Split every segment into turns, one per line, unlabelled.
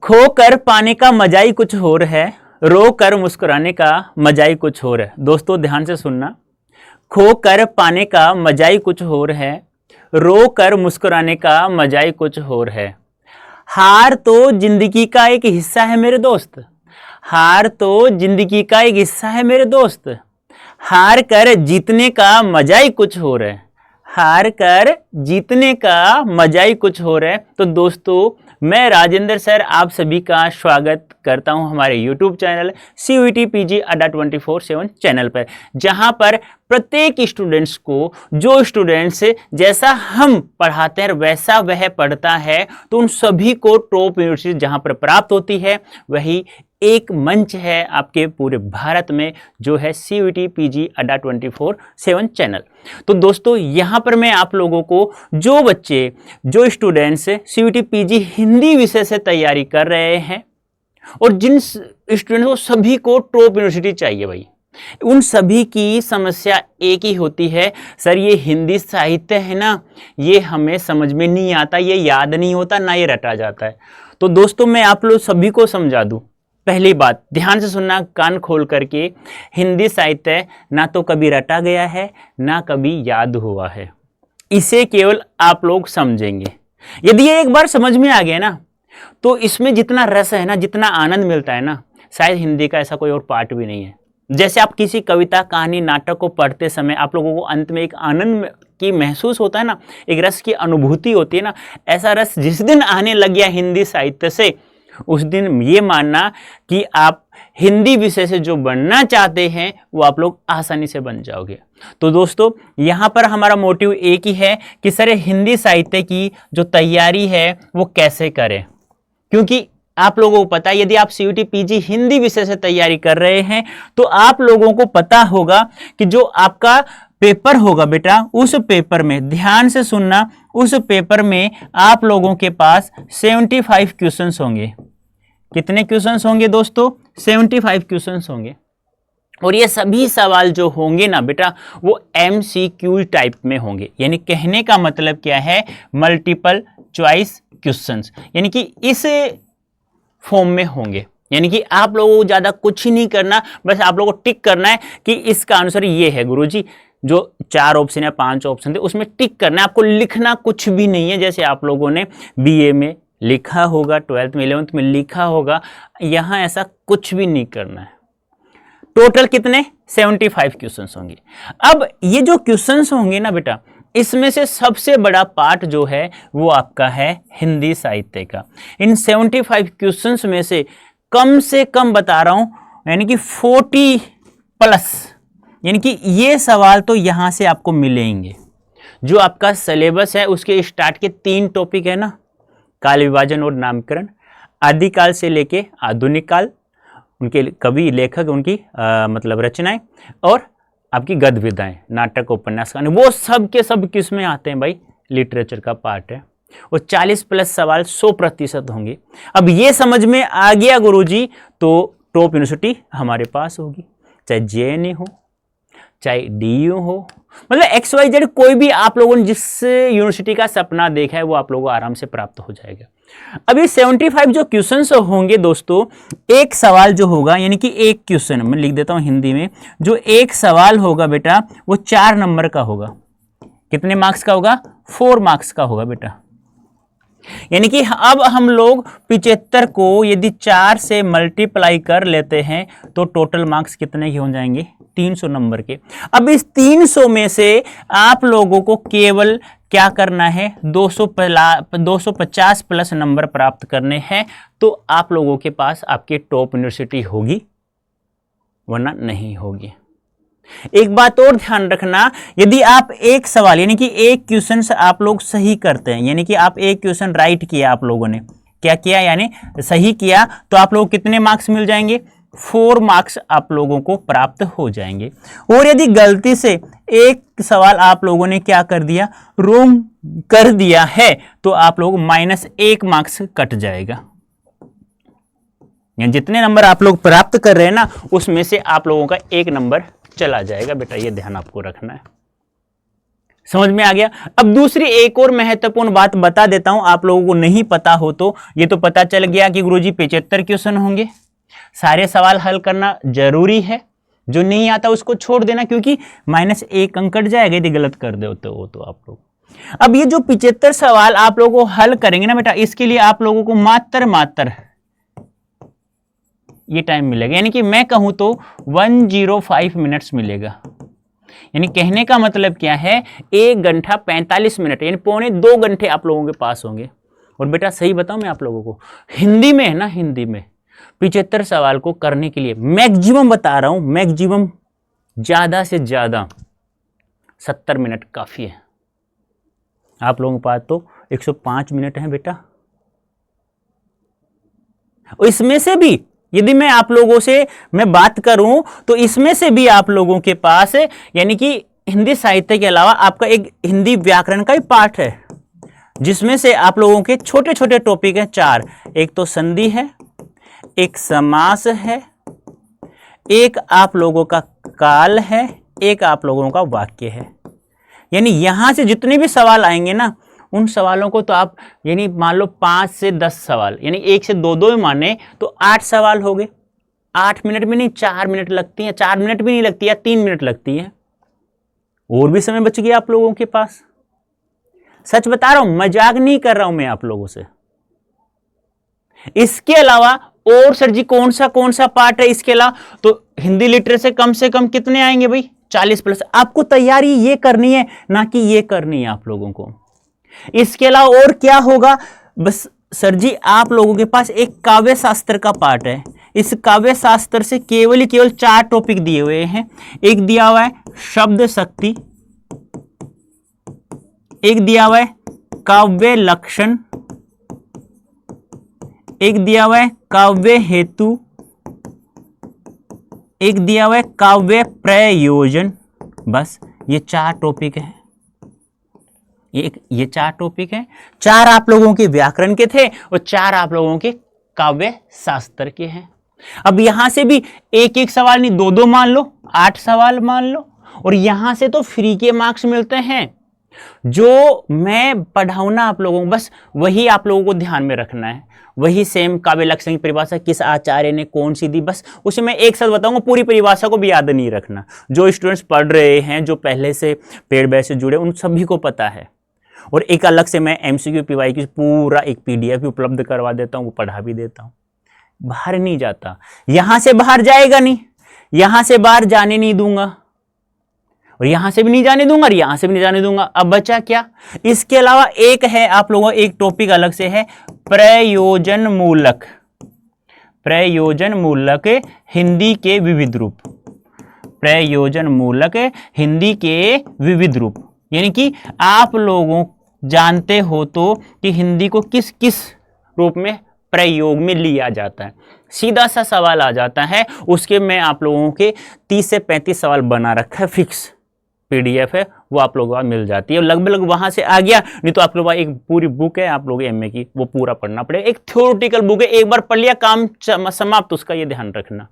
खो कर पाने का मजा ही कुछ और है, रो कर मुस्कुराने का मजा ही कुछ और है। दोस्तों ध्यान से सुनना, खो कर पाने का मजा ही कुछ और है, रो कर मुस्कुराने का मजा ही कुछ और है। हार तो जिंदगी का एक हिस्सा है मेरे दोस्त, हार तो जिंदगी का एक हिस्सा है मेरे दोस्त, हार कर जीतने का मजा ही कुछ और है, हार कर जीतने का मजा ही कुछ और है। तो दोस्तों मैं राजेंद्र सर आप सभी का स्वागत करता हूं हमारे YouTube चैनल CUET PG अड्डा 24/7 चैनल पर, जहां पर प्रत्येक स्टूडेंट्स को जो स्टूडेंट्स जैसा हम पढ़ाते हैं वैसा वह पढ़ता है, तो उन सभी को टॉप यूनिवर्सिटी जहां पर प्राप्त होती है वही एक मंच है आपके पूरे भारत में, जो है CUET PG अड्डा 24/7 चैनल। तो दोस्तों यहाँ पर मैं आप लोगों को जो बच्चे जो स्टूडेंट्स CUET PG हिंदी विषय से तैयारी कर रहे हैं और जिन स्टूडेंट्स को सभी को टॉप यूनिवर्सिटी चाहिए भाई, उन सभी की समस्या एक ही होती है, सर ये हिंदी साहित्य है ना, ये हमें समझ में नहीं आता, ये याद नहीं होता ना, ये रटा जाता है। तो दोस्तों मैं आप लोग सभी को समझा दूं, पहली बात ध्यान से सुनना कान खोल करके, हिंदी साहित्य ना तो कभी रटा गया है ना कभी याद हुआ है, इसे केवल आप लोग समझेंगे। यदि ये एक बार समझ में आ गया ना, तो इसमें जितना रस है ना, जितना आनंद मिलता है ना, शायद हिंदी का ऐसा कोई और पार्ट भी नहीं है। जैसे आप किसी कविता कहानी नाटक को पढ़ते समय आप लोगों को अंत में एक आनंद की महसूस होता है ना, एक रस की अनुभूति होती है ना, ऐसा रस जिस दिन आने लग गया हिंदी साहित्य से, उस दिन ये मानना कि आप हिंदी विषय से जो बनना चाहते हैं वो आप लोग आसानी से बन जाओगे। तो दोस्तों यहाँ पर हमारा मोटिव एक ही है कि सर हिंदी साहित्य की जो तैयारी है वो कैसे करें, क्योंकि आप लोगों को पता है यदि आप CUET PG हिंदी विषय से तैयारी कर रहे हैं तो आप लोगों को पता होगा कि जो आपका पेपर होगा बेटा, उस पेपर में ध्यान से सुनना, उस पेपर में आप लोगों के पास 75 क्वेश्चंस होंगे। कितने क्वेश्चंस होंगे दोस्तों? 75 क्वेश्चंस होंगे। और ये सभी सवाल जो होंगे ना बेटा वो MCQ टाइप में होंगे, यानी कहने का मतलब क्या है, मल्टीपल चॉइस क्वेश्चंस, यानी कि इस फॉर्म में होंगे। यानी कि आप लोगों को ज्यादा कुछ ही नहीं करना, बस आप लोगों को टिक करना है कि इसका आंसर ये है गुरुजी। जो 4 ऑप्शन या 5 ऑप्शन थे उसमें टिक करना है, आपको लिखना कुछ भी नहीं है। जैसे आप लोगों ने BA में लिखा होगा, 12th में 11th में लिखा होगा, यहां ऐसा कुछ भी नहीं करना है। टोटल कितने? 75 क्वेश्चंस होंगे। अब ये जो क्वेश्चंस होंगे ना बेटा, इसमें से सबसे बड़ा पार्ट जो है वो आपका है हिंदी साहित्य का। इन 75 क्वेश्चंस में से कम बता रहा हूं, यानी कि 40 प्लस, यानी कि ये सवाल तो यहां से आपको मिलेंगे। जो आपका सिलेबस है उसके स्टार्ट के 3 टॉपिक है ना, काल विभाजन और नामकरण, आदिकाल से लेके आधुनिक काल, उनके कवि लेखक उनकी मतलब रचनाएं, और आपकी गद्य विधाएं, नाटक उपन्यास कहानी, वो सब के सब किस में आते हैं भाई? लिटरेचर का पार्ट है। और 40 प्लस सवाल 100% होंगे। अब ये समझ में आ गया गुरुजी, तो टॉप यूनिवर्सिटी हमारे पास होगी, चाहे JNU हो चाहे DU हो, मतलब XYZ कोई भी आप लोगों ने जिस यूनिवर्सिटी का सपना देखा है वो आप लोगों को आराम से प्राप्त हो जाएगा। अब ये 75 जो क्वेश्चंस होंगे दोस्तों, एक सवाल जो होगा, यानी कि एक क्वेश्चन मैं लिख देता हूं हिंदी में, जो एक सवाल होगा बेटा वो 4 नंबर का होगा। कितने मार्क्स का होगा? 4 मार्क्स का होगा बेटा। यानी कि अब हम लोग 75 को यदि 4 से मल्टीप्लाई कर लेते हैं तो टोटल मार्क्स कितने के हो जाएंगे? 300 नंबर के। अब इस 300 में से आप लोगों को केवल क्या करना है? 250 प्लस नंबर प्राप्त करने हैं, तो आप लोगों के पास आपकी टॉप यूनिवर्सिटी होगी, वरना नहीं होगी। एक बात और ध्यान रखना, यदि आप एक सवाल यानी कि एक क्वेश्चन आप लोग सही करते हैं, यानी कि आप एक क्वेश्चन राइट किया, आप लोगों ने क्या किया यानी सही किया, तो आप लोग कितने मार्क्स मिल जाएंगे? 4 मार्क्स आप लोगों को प्राप्त हो जाएंगे। और यदि गलती से एक सवाल आप लोगों ने क्या कर दिया, रॉन्ग कर दिया है, तो आप लोग -1 मार्क्स कट जाएगा। यानी जितने नंबर आप लोग प्राप्त कर रहे हैं ना, उसमें से आप लोगों का 1 नंबर चला जाएगा बेटा, ये ध्यान आपको रखना है। समझ में आ गया। अब दूसरी एक और महत्वपूर्ण बात बता देता हूं, आप लोगों को नहीं पता हो तो। ये तो पता चल गया कि गुरुजी 75 क्वेश्चन होंगे, सारे सवाल हल करना जरूरी है, जो नहीं आता उसको छोड़ देना, क्योंकि -1 अंक कट जाएगा यदि गलत कर दो तो आप लोग। अब ये जो 75 सवाल आप लोगों को हल करेंगे ना बेटा, इसके लिए आप लोगों को मात्र ये टाइम मिलेगा, यानी कि मैं कहूं तो 105 मिनट्स मिलेगा। यानी कहने का मतलब क्या है, 1 घंटा 45 मिनट, यानी पौने 2 घंटे आप लोगों के पास होंगे। और बेटा सही बताऊं मैं आप लोगों को, हिंदी में है ना, हिंदी में 75 सवाल को करने के लिए मैक्सिमम बता रहा हूं, मैक्सिमम ज्यादा से ज्यादा 70 मिनट काफी है। आप लोगों के पास तो 105 मिनट है बेटा। और इसमें से भी यदि मैं आप लोगों से मैं बात करूं तो इसमें से भी आप लोगों के पास यानी कि हिंदी साहित्य के अलावा आपका एक हिंदी व्याकरण का ही पाठ है, जिसमें से आप लोगों के छोटे छोटे टॉपिक हैं 4। एक तो संधि है, एक समास है, एक आप लोगों का काल है, एक आप लोगों का वाक्य है। यानी यहां से जितने भी सवाल आएंगे ना, उन सवालों को तो आप यानी मान लो 5 से 10 सवाल, यानी 1 से 2 माने तो 8 सवाल हो गए। 8 मिनट में नहीं, 4 मिनट लगती हैं, 4 मिनट भी नहीं लगती है, 3 मिनट लगती है। और भी समय बच गया आप लोगों के पास। सच बता रहा हूं, मजाक नहीं कर रहा हूं मैं आप लोगों से। इसके अलावा और सर जी कौन सा पार्ट है इसके अलावा, तो हिंदी लिटरेचर कम से कम कितने आएंगे भाई, 40+। आपको तैयारी ये करनी है, ना कि ये करनी है आप लोगों को। इसके अलावा और क्या होगा, बस सर जी आप लोगों के पास एक काव्य शास्त्र का पार्ट है। इस काव्य शास्त्र से केवल 4 टॉपिक दिए हुए हैं। एक दिया हुआ है शब्द शक्ति, एक दिया हुआ है काव्य लक्षण, एक दिया हुआ है काव्य हेतु, एक दिया हुआ है काव्य प्रयोजन। बस ये 4 टॉपिक है। ये 4 टॉपिक हैं। 4 आप लोगों के व्याकरण के थे और 4 आप लोगों के काव्य शास्त्र के हैं। अब यहां से भी एक एक सवाल नहीं, 2-2 मान लो, 8 सवाल मान लो। और यहां से तो फ्री के मार्क्स मिलते हैं। जो मैं पढ़ाऊं ना आप लोगों को, बस वही आप लोगों को ध्यान में रखना है। वही सेम काव्य लक्षण की परिभाषा किस आचार्य ने कौन सी दी, बस उसे मैं एक साथ बताऊंगा। पूरी परिभाषा को भी याद नहीं रखना। जो स्टूडेंट्स पढ़ रहे हैं, जो पहले से पेड बैच से जुड़े, उन सभी को पता है। और एक अलग से मैं MCQ PYQ पूरा एक PDF भी उपलब्ध करवा देता हूँ, वो पढ़ा भी देता हूँ। बाहर नहीं जाता, यहां से बाहर जाएगा नहीं, यहां से बाहर जाने नहीं दूंगा, और यहां से भी नहीं जाने दूंगा और यहां से भी नहीं जाने दूंगा। अब बचा क्या, इसके अलावा एक है आप लोगों एक टॉपिक अलग से है, प्रयोजन मूलक। प्रयोजन मूलक हिंदी के विविध रूप। प्रयोजन मूलक हिंदी के विविध रूप, यानी कि आप लोगों जानते हो तो कि हिंदी को किस किस रूप में प्रयोग में लिया जाता है। सीधा सा सवाल आ जाता है, उसके मैं आप लोगों के 30 से 35 सवाल बना रखा है, फिक्स PDF है, वो आप लोगों को मिल जाती है। लगभग वहां से आ गया, नहीं तो आप लोगों का एक पूरी बुक है आप लोग MA की, वो पूरा पढ़ना पड़ेगा। एक थ्योरेटिकल बुक है, एक बार पढ़ लिया काम समाप्त, उसका ये ध्यान रखना।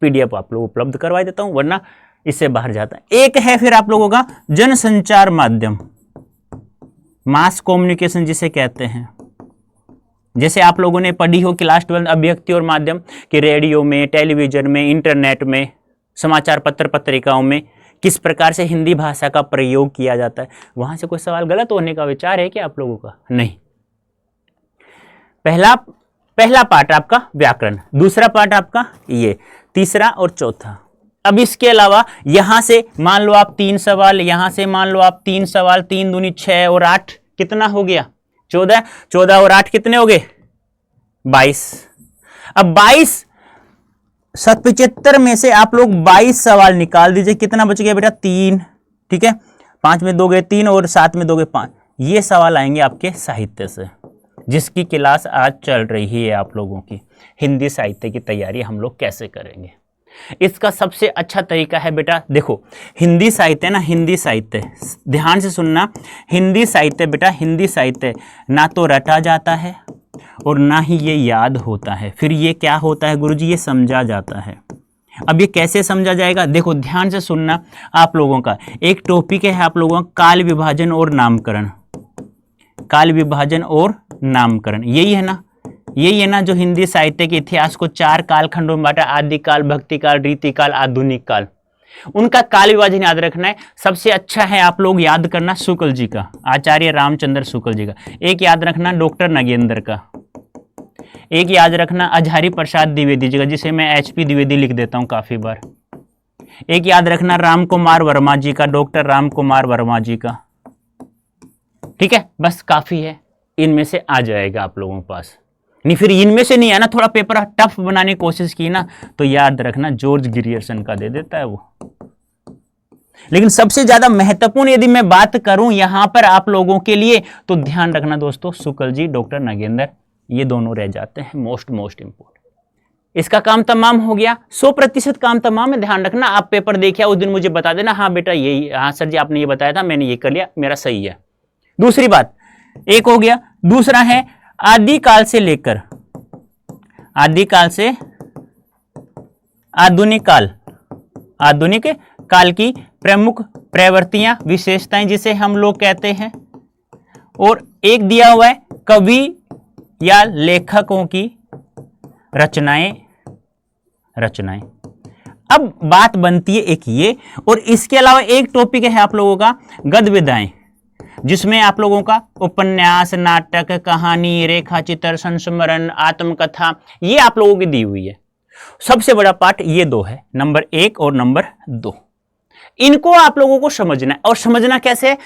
PDF आप लोग उपलब्ध करवा देता हूं, वरना इससे बाहर जाता है। एक है फिर आप लोगों का जनसंचार माध्यम, मास कम्युनिकेशन जिसे कहते हैं। जैसे आप लोगों ने पढ़ी हो क्लास 12 अभिव्यक्ति और माध्यम कि रेडियो में, टेलीविजन में, इंटरनेट में, समाचार पत्र पत्रिकाओं में किस प्रकार से हिंदी भाषा का प्रयोग किया जाता है। वहां से कोई सवाल गलत होने का विचार है क्या आप लोगों का? नहीं। पहला पार्ट आपका व्याकरण, दूसरा पार्ट आपका ये, तीसरा और चौथा। अब इसके अलावा यहां से मान लो आप 3 सवाल, यहां से मान लो आप 3 सवाल, 3 दूनी 6 और 8 कितना हो गया? 14। 14 और 8 कितने हो गए? 22। अब 22 75 में से आप लोग 22 सवाल निकाल दीजिए, कितना बच गया बेटा? 3। ठीक है, 5 में 2 गए 3 और 7 में 2 गए 5। ये सवाल आएंगे आपके साहित्य से, जिसकी क्लास आज चल रही है आप लोगों की। हिंदी साहित्य की तैयारी हम लोग कैसे करेंगे, इसका सबसे अच्छा तरीका है बेटा, देखो हिंदी साहित्य ना, हिंदी साहित्य ध्यान से सुनना, हिंदी साहित्य बेटा, हिंदी साहित्य ना तो रटा जाता है और ना ही ये याद होता है। फिर ये क्या होता है गुरुजी? ये समझा जाता है। अब ये कैसे समझा जाएगा, देखो ध्यान से सुनना। आप लोगों का एक टॉपिक है आप लोगों का काल विभाजन और नामकरण। काल विभाजन और नामकरण यही है ना जो हिंदी साहित्य के इतिहास को 4 कालखंडों में बांटा, आदिकाल, भक्तिकाल, रीतिकाल, आधुनिक काल। उनका काल विभाजन याद रखना है। सबसे अच्छा है आप लोग याद करना शुक्ल जी का, आचार्य रामचंद्र शुक्ल जी का। एक याद रखना डॉक्टर नगेंद्र का। एक याद रखना अजहरी प्रसाद द्विवेदी जी का, जिसे मैं HP द्विवेदी लिख देता हूं काफी बार। एक याद रखना राम कुमार वर्मा जी का, डॉक्टर राम कुमार वर्मा जी का। ठीक है, बस काफी है, इनमें से आ जाएगा आप लोगों के पास। नहीं फिर इनमें से नहीं आना, थोड़ा पेपर टफ बनाने की कोशिश की ना तो याद रखना जॉर्ज ग्रियर्सन का दे देता है वो। लेकिन सबसे ज्यादा महत्वपूर्ण यदि मैं बात करूं यहां पर आप लोगों के लिए तो ध्यान रखना दोस्तों शुक्ल जी, डॉक्टर नगेंद्र, ये दोनों रह जाते हैं मोस्ट इंपोर्टेंट। इसका काम तमाम हो गया, 100% काम तमाम है। ध्यान रखना, आप पेपर देखिए उस दिन मुझे बता देना, हाँ बेटा यही, हाँ सर जी आपने ये बताया था, मैंने ये कर लिया, मेरा सही है। दूसरी बात, एक हो गया। दूसरा है आदिकाल से लेकर आदिकाल से आधुनिक काल, आधुनिक काल की प्रमुख प्रवृत्तियां, विशेषताएं जिसे हम लोग कहते हैं। और एक दिया हुआ है कवि या लेखकों की रचनाएं। अब बात बनती है एक ये, और इसके अलावा एक टॉपिक है आप लोगों का गद्य विधाएं, जिसमें आप लोगों का उपन्यास, नाटक, कहानी, रेखा चित्र, संस्मरण, आत्मकथा, ये आप लोगों की दी हुई है। सबसे बड़ा पार्ट ये 2 है, नंबर 1 और नंबर 2। इनको आप लोगों को समझना है, और समझना कैसे,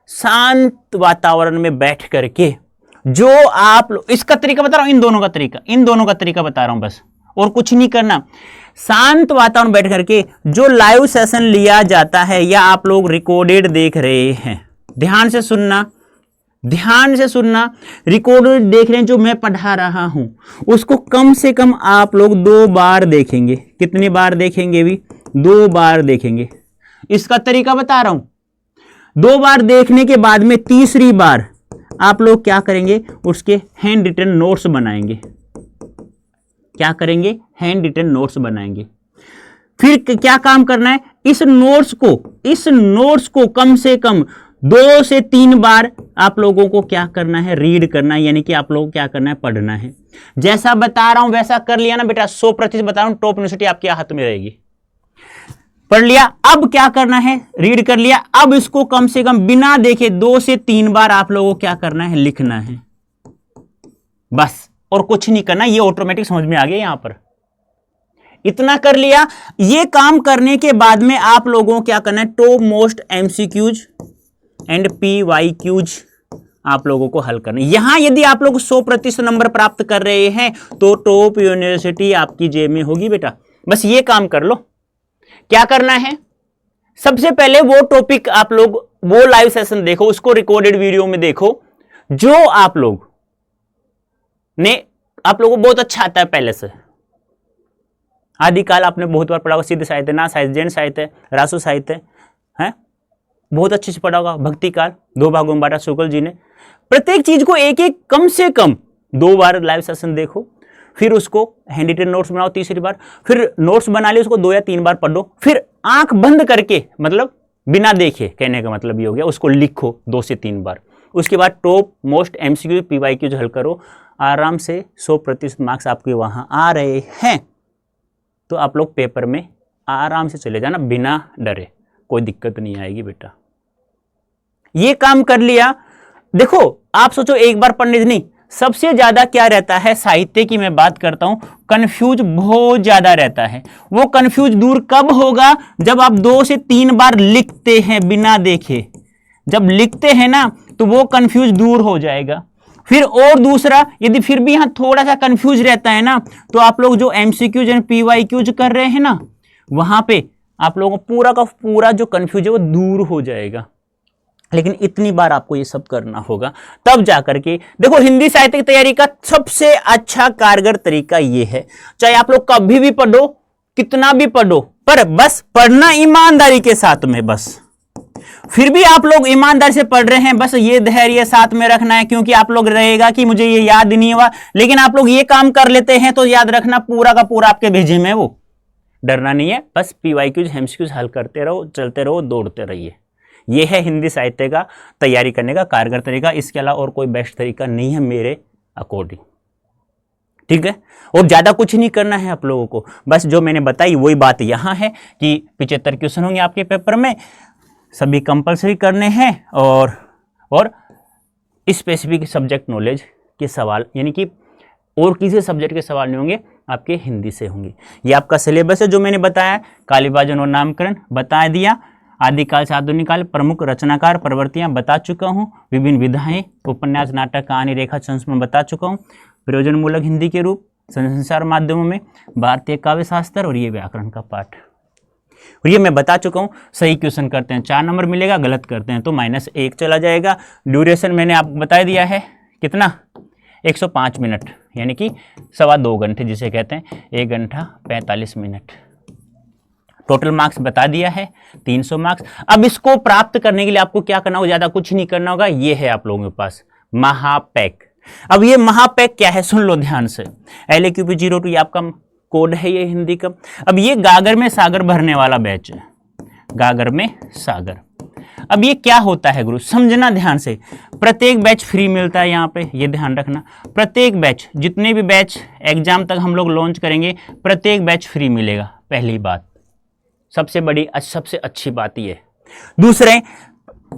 शांत वातावरण में बैठ करके। जो आप इसका तरीका बता रहा हूं, इन दोनों का तरीका बता रहा हूं बस, और कुछ नहीं करना। शांत वातावरण बैठ करके जो लाइव सेशन लिया जाता है या आप लोग रिकॉर्डेड देख रहे हैं, ध्यान से सुनना, रिकॉर्डेड देख रहे हैं जो मैं पढ़ा रहा हूं, उसको कम से कम आप लोग 2 बार देखेंगे। कितनी बार देखेंगे भी? 2 बार देखेंगे। इसका तरीका बता रहा हूं। 2 बार देखने के बाद में तीसरी बार आप लोग क्या करेंगे, उसके हैंड रिटन नोट्स बनाएंगे। क्या करेंगे? हैंड रिटन नोट्स बनाएंगे। फिर क्या काम करना है, इस नोट्स को कम से कम 2 से 3 बार आप लोगों को क्या करना है, रीड करना है, यानी कि आप लोगों को क्या करना है, पढ़ना है। जैसा बता रहा हूं वैसा कर लिया ना बेटा, 100% बता रहा हूं, टॉप यूनिवर्सिटी आपके हाथ में रहेगी। पढ़ लिया, अब क्या करना है, रीड कर लिया, अब इसको कम से कम बिना देखे 2 से 3 बार आप लोगों को क्या करना है, लिखना है, बस, और कुछ नहीं करना। ये ऑटोमेटिक समझ में आ गया। यहां पर इतना कर लिया। ये काम करने के बाद में आप लोगों को क्या करना है, top most MCQs and PYQs आप लोगों को हल करना है। यहां यदि आप लोग 100% नंबर प्राप्त कर रहे हैं तो टॉप यूनिवर्सिटी आपकी जेब में होगी बेटा। बस ये काम कर लो। क्या करना है, सबसे पहले वो टॉपिक आप लोग, वो लाइव सेशन देखो, उसको रिकॉर्डेड वीडियो में देखो जो आप लोगों को बहुत अच्छा आता है पहले से। आदिकाल आपने बहुत बार पढ़ा होगा, सिद्ध साहित्य, ना साहित्य, जैन साहित्य, रासु साहित्य है, बहुत अच्छे से पढ़ा होगा। भक्ति काल 2 भागों में बांटा शुक्ल जी ने। प्रत्येक चीज को एक एक कम से कम 2 बार लाइव सेशन देखो, फिर उसको हैंड रिटन नोट्स बनाओ तीसरी बार, फिर नोट्स बना लिए उसको 2 या 3 बार पढ़ो, फिर आंख बंद करके, मतलब बिना देखे, कहने का मतलब ये हो गया, उसको लिखो 2 से 3 बार। उसके बाद टॉप मोस्ट MCQ PYQ हल करो, आराम से 100% मार्क्स आपके वहां आ रहे हैं तो आप लोग पेपर में आराम से चले जाना, बिना डरे, कोई दिक्कत नहीं आएगी बेटा। ये काम कर लिया। देखो आप सोचो एक बार पढ़ने से नहीं, सबसे ज्यादा क्या रहता है, साहित्य की मैं बात करता हूं, कंफ्यूज बहुत ज्यादा रहता है। वो कंफ्यूज दूर कब होगा, जब आप 2 से 3 बार लिखते हैं बिना देखे। जब लिखते हैं ना तो वो कंफ्यूज दूर हो जाएगा। फिर और दूसरा, यदि फिर भी यहां थोड़ा सा कंफ्यूज रहता है ना, तो आप लोग जो MCQs एंड PYQs कर रहे हैं ना, वहां पे आप लोगों को पूरा का पूरा जो कंफ्यूज है वो दूर हो जाएगा। लेकिन इतनी बार आपको ये सब करना होगा, तब जाकर के। देखो हिंदी साहित्य की तैयारी का सबसे अच्छा कारगर तरीका ये है, चाहे आप लोग कभी भी पढ़ो, कितना भी पढ़ो, पर बस पढ़ना ईमानदारी के साथ में। बस फिर भी आप लोग ईमानदारी से पढ़ रहे हैं, बस ये धैर्य साथ में रखना है, क्योंकि आप लोग रहेगा कि मुझे ये याद नहीं हुआ, लेकिन आप लोग ये काम कर लेते हैं तो याद रखना पूरा का पूरा आपके भेजे में वो डरना नहीं है, बस PYQs MCQs हल करते रहो, चलते रहो, दौड़ते रहिए। ये है हिंदी साहित्य का तैयारी करने का कारगर तरीका। इसके अलावा और कोई बेस्ट तरीका नहीं है मेरे अकॉर्डिंग, ठीक है। और ज़्यादा कुछ नहीं करना है आप लोगों को, बस जो मैंने बताई वही बात यहाँ है कि 75 क्वेश्चन होंगे आपके पेपर में, सभी कंपलसरी करने हैं और स्पेसिफिक सब्जेक्ट नॉलेज के सवाल, यानी कि और किसी सब्जेक्ट के सवाल नहीं होंगे, आपके हिंदी से होंगे। ये आपका सिलेबस है जो मैंने बताया, कालीबाजन और नामकरण बता दिया, आदिकाल से आधुनिक काल, प्रमुख रचनाकार प्रवृत्तियां बता चुका हूँ, विभिन्न विधाएं, उपन्यास, नाटक, कहानी, रेखा, संस्मरण बता चुका हूँ, प्रयोजनमूलक हिंदी के रूप, संचार माध्यमों में भारतीय काव्य शास्त्र और ये व्याकरण का पाठ, और ये मैं बता चुका हूँ। सही क्वेश्चन करते हैं 4 नंबर मिलेगा, गलत करते हैं तो -1 चला जाएगा। ड्यूरेशन मैंने आपको बता दिया है कितना, 105 मिनट, यानी कि 2.25 घंटे जिसे कहते हैं, 1 घंटा 45 मिनट। टोटल मार्क्स बता दिया है 300 मार्क्स। अब इसको प्राप्त करने के लिए आपको क्या करना होगा, ज़्यादा कुछ नहीं करना होगा। ये है आप लोगों के पास महापैक। अब ये महापैक क्या है, सुन लो ध्यान से। LAQP02 ये आपका कोड है, ये हिंदी का। अब ये गागर में सागर भरने वाला बैच है, गागर में सागर। अब ये क्या होता है गुरु, समझना ध्यान से। प्रत्येक बैच फ्री मिलता है यहाँ पे, ये ध्यान रखना। प्रत्येक बैच, जितने भी बैच एग्जाम तक हम लोग लॉन्च करेंगे, प्रत्येक बैच फ्री मिलेगा। पहली बात, सबसे बड़ी सबसे अच्छी बात ये। दूसरे,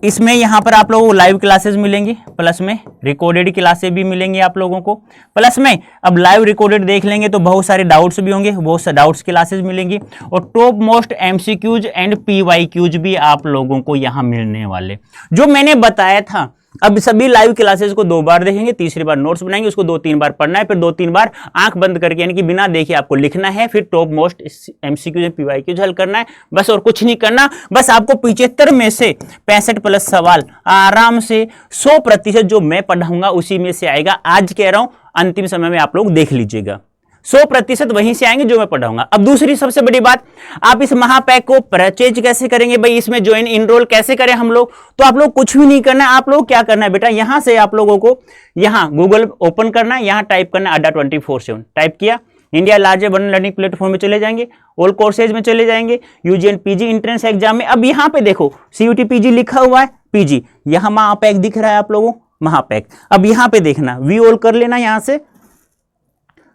इसमें यहाँ पर आप लोगों को लाइव क्लासेस मिलेंगी, प्लस में रिकॉर्डेड क्लासेस भी मिलेंगी आप लोगों को। प्लस में अब लाइव रिकॉर्डेड देख लेंगे तो बहुत सारे डाउट्स भी होंगे, बहुत सारे डाउट्स क्लासेस मिलेंगी, और top most MCQs and PYQs भी आप लोगों को यहाँ मिलने वाले, जो मैंने बताया था। अब सभी लाइव क्लासेस को 2 बार देखेंगे, तीसरी बार नोट्स बनाएंगे, उसको 2-3 बार पढ़ना है, फिर 2-3 बार आंख बंद करके, यानी कि बिना देखे आपको लिखना है, फिर टॉप मोस्ट MCQs PYQs हल करना है, बस और कुछ नहीं करना। बस आपको 75 में से 65 प्लस सवाल आराम से 100% जो मैं पढ़ाऊंगा उसी में से आएगा। आज कह रहा हूं, अंतिम समय में आप लोग देख लीजिएगा, 100% वहीं से आएंगे जो मैं पढ़ाऊंगा। अब दूसरी सबसे बड़ी बात, आप इस महापैक को परचेज कैसे करेंगे भाई, इसमें ज्वाइन इनरोल कैसे करें हम लोग। तो आप लोग कुछ भी नहीं करना है, आप लोग क्या करना है बेटा, यहां से आप लोगों को यहां गूगल ओपन करना है, यहां टाइप करना है अड्डा 24/7। टाइप किया, India largest one learning platform में चले जाएंगे, ऑल कोर्सेज में चले जाएंगे, UG and PG entrance exam में। अब यहाँ पे देखो CUT PG लिखा हुआ है, PG यहां महापैक दिख रहा है आप लोगों, महापैक। अब यहाँ पे देखना, वी ऑल कर लेना यहां से।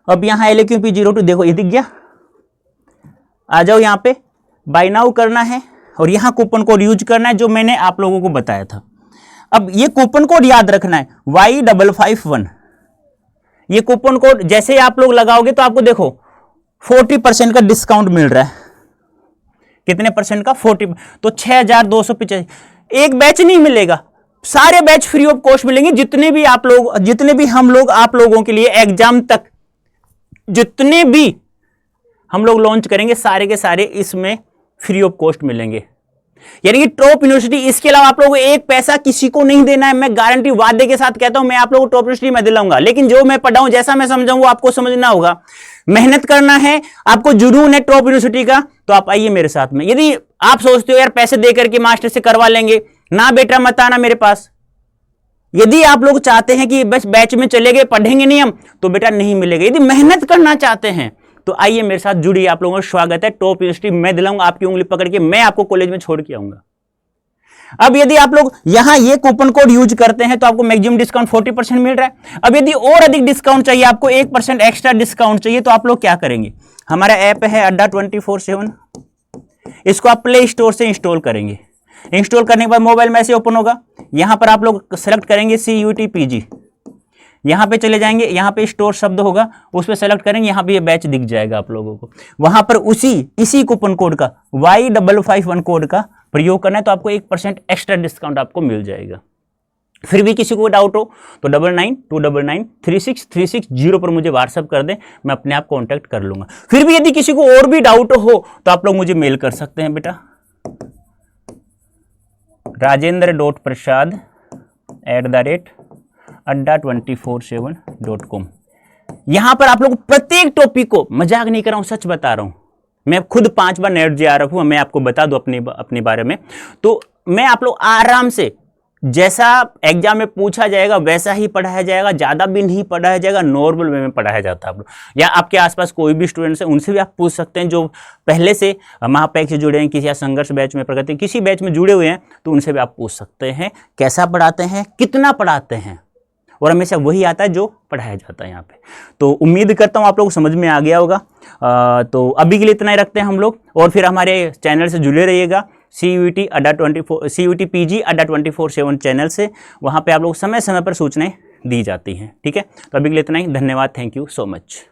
अब यहाँ LAQP02 देखो, ये दिख गया, आ जाओ यहाँ पे, बाय नाउ करना है, और यहाँ कूपन कोड यूज करना है जो मैंने आप लोगों को बताया था। अब ये कूपन कोड याद रखना है, Y551। ये कूपन कोड जैसे आप लोग लगाओगे तो आपको देखो 40% का डिस्काउंट मिल रहा है। कितने परसेंट का, 40। तो 6285। एक बैच नहीं मिलेगा, सारे बैच फ्री ऑफ कॉस्ट मिलेंगे। जितने भी हम लोग आप लोगों के लिए एग्जाम तक जितने भी हम लोग लॉन्च करेंगे, सारे के सारे इसमें फ्री ऑफ कॉस्ट मिलेंगे, यानी कि टॉप यूनिवर्सिटी। इसके अलावा आप लोगों को एक पैसा किसी को नहीं देना है। मैं गारंटी वादे के साथ कहता हूं, मैं आप लोगों को टॉप यूनिवर्सिटी में दिलाऊंगा, लेकिन जो मैं पढ़ाऊं, जैसा मैं समझाऊं, वो आपको समझना होगा। मेहनत करना है, आपको जुनून है टॉप यूनिवर्सिटी का, तो आप आइए मेरे साथ में। यदि आप सोचते हो यार पैसे देकर के मास्टर से करवा लेंगे, ना बेटा मत आना मेरे पास। यदि आप लोग चाहते हैं कि बस बैच में चले गए, पढ़ेंगे नहीं हम, तो बेटा नहीं मिलेगा। यदि मेहनत करना चाहते हैं तो आइए मेरे साथ जुड़िए, आप लोगों का स्वागत है। टॉप यूनिवर्सिटी मैं दिलाऊंगा, आपकी उंगली पकड़ के मैं आपको कॉलेज में छोड़ के आऊंगा। अब यदि आप लोग यहां ये कूपन कोड यूज करते हैं तो आपको मैक्सिमम डिस्काउंट 40% मिल रहा है। अब यदि और अधिक डिस्काउंट चाहिए, आपको 1% एक्स्ट्रा डिस्काउंट चाहिए, तो आप लोग क्या करेंगे, हमारा ऐप है अड्डा 24/7, इसको आप प्ले स्टोर से इंस्टॉल करेंगे। इंस्टॉल करने के बाद मोबाइल में ऐसे ओपन होगा, यहां पर आप लोग सेलेक्ट करेंगे CUT PG, यहां पे चले जाएंगे, यहां पे स्टोर शब्द होगा, उस पर सेलेक्ट करेंगे, यहां पे ये बैच दिख जाएगा आप लोगों को। वहां पर इसी कूपन कोड का Y551 कोड का प्रयोग करना है, तो आपको 1% एक्स्ट्रा डिस्काउंट आपको मिल जाएगा। फिर भी किसी को डाउट हो तो 9929936360 पर मुझे व्हाट्सअप कर दें, मैं अपने आप कॉन्टैक्ट कर लूंगा। फिर भी यदि किसी को और भी डाउट हो तो आप लोग मुझे मेल कर सकते हैं बेटा, rajendra.prasad@adda247.com। यहां पर आप लोग प्रत्येक टॉपिक को, मजाक नहीं कर रहा हूं, सच बता रहा हूं, मैं खुद 5 बार नेट JRF हूं, मैं आपको बता दूं अपने बारे में, तो मैं आप लोग आराम से जैसा एग्जाम में पूछा जाएगा वैसा ही पढ़ाया जाएगा, ज़्यादा भी नहीं पढ़ाया जाएगा, नॉर्मल वे में पढ़ाया जाता है आप लोग। या आपके आसपास कोई भी स्टूडेंट्स हैं उनसे भी आप पूछ सकते हैं जो पहले से महापैक से जुड़े हैं, किसी या संघर्ष बैच में, प्रगति किसी बैच में जुड़े हुए हैं, तो उनसे भी आप पूछ सकते हैं कैसा पढ़ाते हैं, कितना पढ़ाते हैं, और हमेशा वही आता है जो पढ़ाया जाता है यहाँ पे। तो उम्मीद करता हूँ आप लोग को समझ में आ गया होगा। तो अभी के लिए इतना ही रखते हैं हम लोग, और फिर हमारे चैनल से जुड़े रहिएगा CUET अड्डा 24 CUET PG अड्डा 24/7 चैनल से। वहाँ पे आप लोग समय समय पर सूचनाएं दी जाती हैं। ठीक है, तो अभी के लिए इतना ही, धन्यवाद, थैंक यू सो मच।